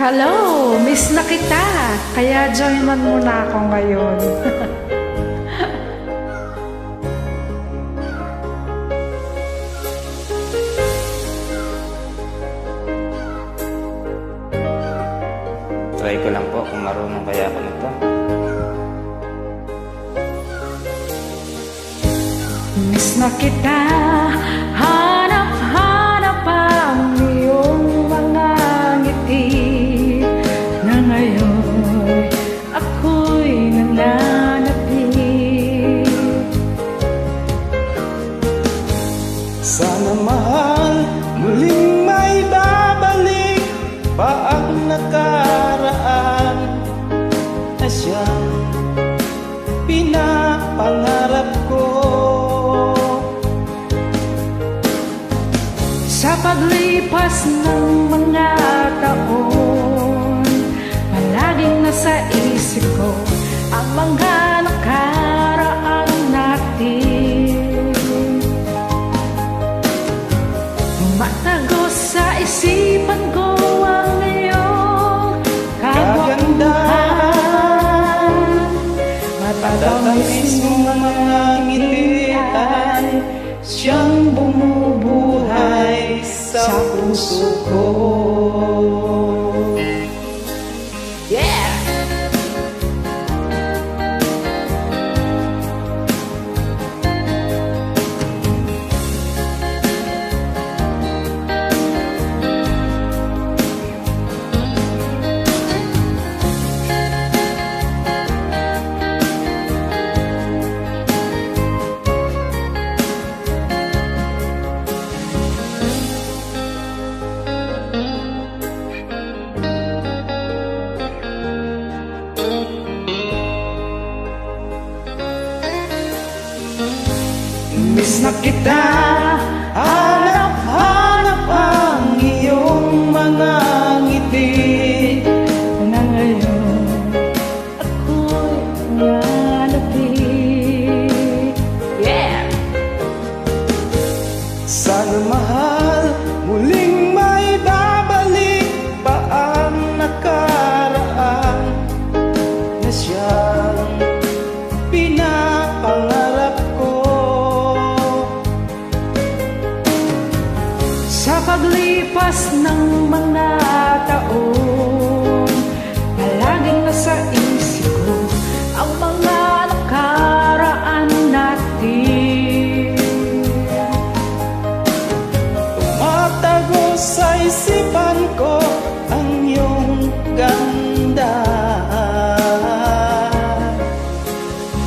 Hello, miss na kita. Kaya joinan mo na ako ngayon. Try ko lang po kung marunong kaya ako nito. Miss na kita, hanap-hanap ang iyong mga ngiti, na ngayon ako'y nananapit. Sana mahal, muling may babalik pa ang nakaraan na siyang pinapangarap ko. Sa paglipas ng mga taon, palaging nasa isip ko ang mga nakaraan natin. Matagos sa isipan ko ang iyong kagandahan. Matatamis mong mga ngiti ay siyang bumubuhay sa puso ko. Yeah! Miss na kita, hanap-hanap ang iyong mga ngiti, Na ngayon ako'y nananapit. Yeah! sana mahal, muling may babalik pa ang nakaraan na siyang pinapangarap ko. Sa paglipas ng mga taon, palaging nasa isip ko ang mga nakaraan natin. Tumatago sa isipan ko ang iyong ganda.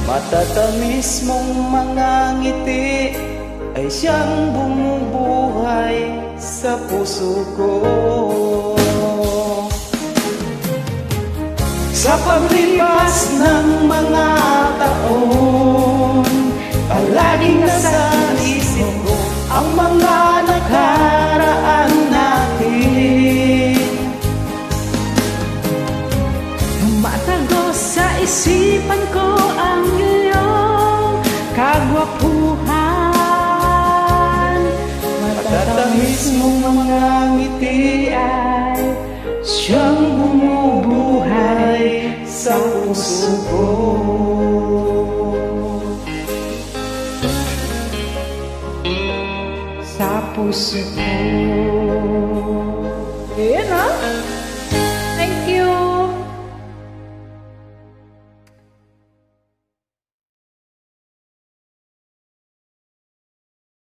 Matatamis mong mga ngiti ay siyang bumubuhay sa puso ko. Sa paglipas ng mga taon, palaging nasa isip ko ang mga nakaraan natin. Matagos sa isipan ko ang iyong kagwapuhan. Matatamis mong mga ngiti ay siyang bumubuhay sa puso ko. Sa puso ko. Ayan, ha?